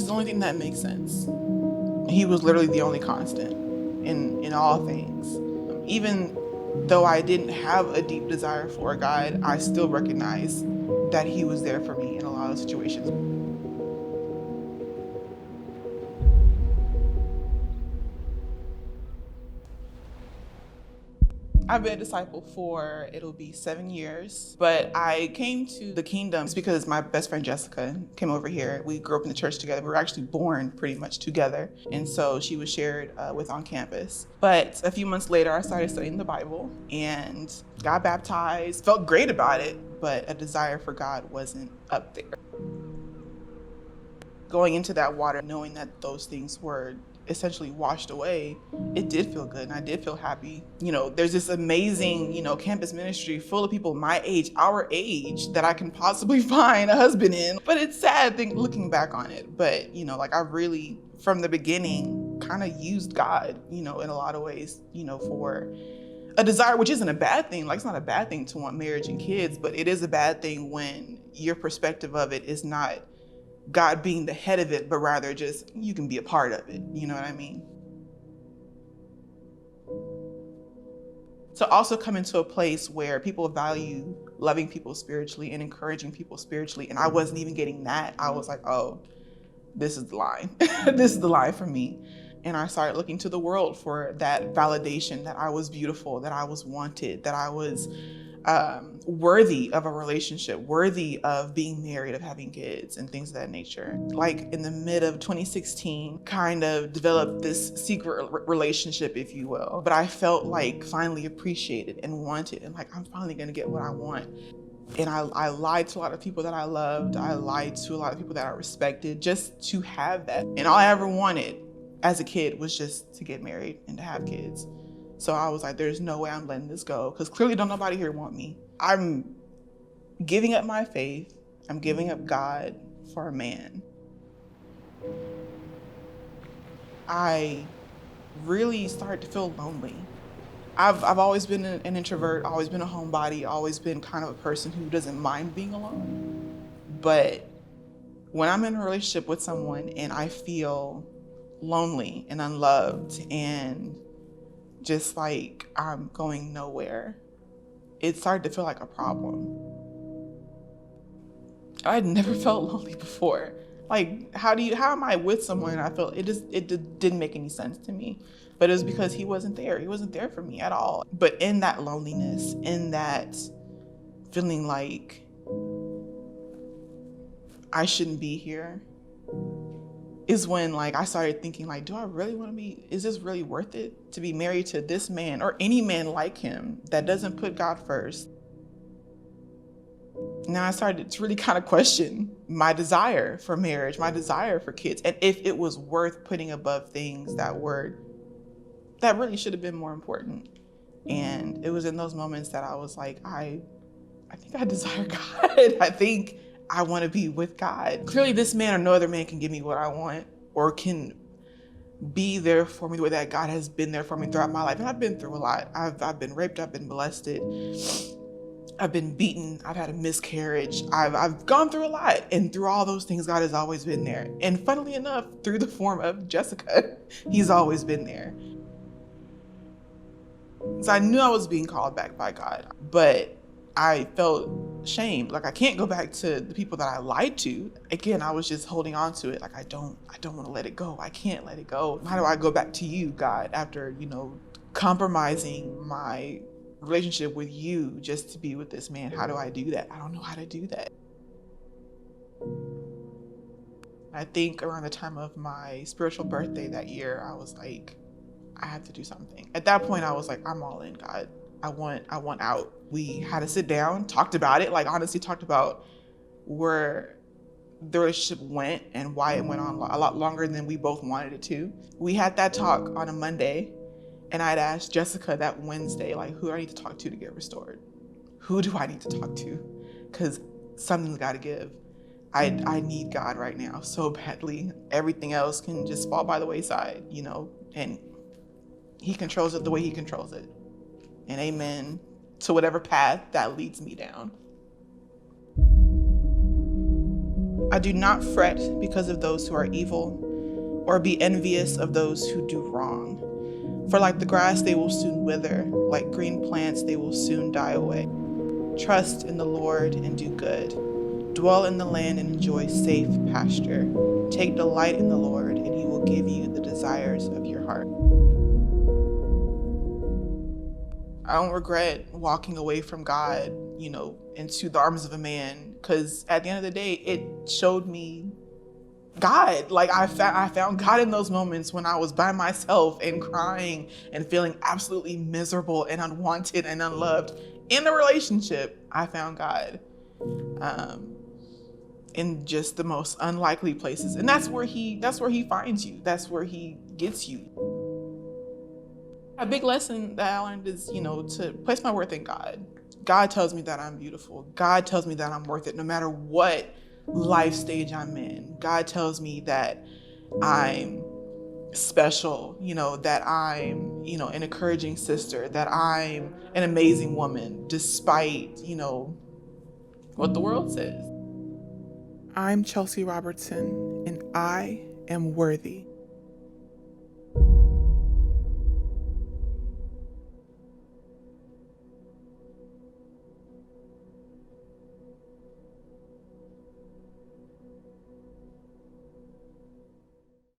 is the only thing that makes sense. He was literally the only constant in all things. Even though I didn't have a deep desire for God, I still recognize that he was there for me in a lot of situations. I've been a disciple for, it'll be 7 years, but I came to the kingdom because my best friend Jessica came over here. We grew up in the church together. We were actually born pretty much together. And so she was shared with on campus. But a few months later, I started studying the Bible and got baptized, felt great about it, but a desire for God wasn't up there. Going into that water, knowing that those things were essentially washed away, it did feel good and I did feel happy. There's this amazing, campus ministry full of people my age, our age, that I can possibly find a husband in. But it's sad looking back on it. But, I really, from the beginning, kind of used God, in a lot of ways, for a desire, which isn't a bad thing. It's not a bad thing to want marriage and kids, but it is a bad thing when your perspective of it is not God being the head of it, but rather just you can be a part of it. You know what I mean? To also come into a place where people value loving people spiritually and encouraging people spiritually, and I wasn't even getting that. I was like, oh, this is the line. This is the line for me. And I started looking to the world for that validation that I was beautiful, that I was wanted, that I was worthy of a relationship, worthy of being married, of having kids and things of that nature. Like in the mid of 2016, kind of developed this secret relationship, if you will. But I felt like finally appreciated and wanted, and like I'm finally gonna get what I want. And I lied to a lot of people that I loved. I lied to a lot of people that I respected just to have that. And all I ever wanted as a kid was just to get married and to have kids. So I was like, there's no way I'm letting this go, because clearly don't nobody here want me. I'm giving up my faith. I'm giving up God for a man. I really started to feel lonely. I've always been an introvert, always been a homebody, always been kind of a person who doesn't mind being alone. But when I'm in a relationship with someone and I feel lonely and unloved and just like I'm going nowhere, it started to feel like a problem. I'd never felt lonely before. Like, how am I with someone and I felt it didn't make any sense to me. But it was because he wasn't there. He wasn't there for me at all. But in that loneliness, in that feeling like I shouldn't be here, is when I started thinking do I really want to is this really worth it to be married to this man or any man like him that doesn't put God first? Now I started to really kind of question my desire for marriage, my desire for kids, and if it was worth putting above things that really should have been more important. And it was in those moments that I was like, I think I desire God. I think I want to be with God. Clearly this man or no other man can give me what I want or can be there for me the way that God has been there for me throughout my life. And I've been through a lot. I've been raped, I've been molested, I've been beaten, I've had a miscarriage. I've gone through a lot, and through all those things, God has always been there. And funnily enough, through the form of Jessica, he's always been there. So I knew I was being called back by God, but I felt shamed. I can't go back to the people that I lied to. Again, I was just holding on to it. I don't want to let it go. I can't let it go. How do I go back to you, God, after, compromising my relationship with you just to be with this man? How do I do that? I don't know how to do that. I think around the time of my spiritual birthday that year, I was like, I have to do something. At that point, I was like, I'm all in, God. I want out. We had to sit down, talked about it, honestly talked about where the relationship went and why it went on a lot longer than we both wanted it to. We had that talk on a Monday, and I'd asked Jessica that Wednesday, who do I need to talk to get restored? Who do I need to talk to? Because something's got to give. I need God right now so badly. Everything else can just fall by the wayside, and he controls it the way he controls it. And amen to whatever path that leads me down. I do not fret because of those who are evil, or be envious of those who do wrong. For like the grass, they will soon wither, like green plants, they will soon die away. Trust in the Lord and do good. Dwell in the land and enjoy safe pasture. Take delight in the Lord, and he will give you the desires of your heart. I don't regret walking away from God, into the arms of a man, because at the end of the day, it showed me God. Like I found God in those moments when I was by myself and crying and feeling absolutely miserable and unwanted and unloved in a relationship. I found God in just the most unlikely places, and that's where he finds you. That's where he gets you. A big lesson that I learned is, to place my worth in God. God tells me that I'm beautiful. God tells me that I'm worth it no matter what life stage I'm in. God tells me that I'm special, that I'm, an encouraging sister, that I'm an amazing woman, despite, what the world says. I'm Chelsea Robertson, and I am worthy.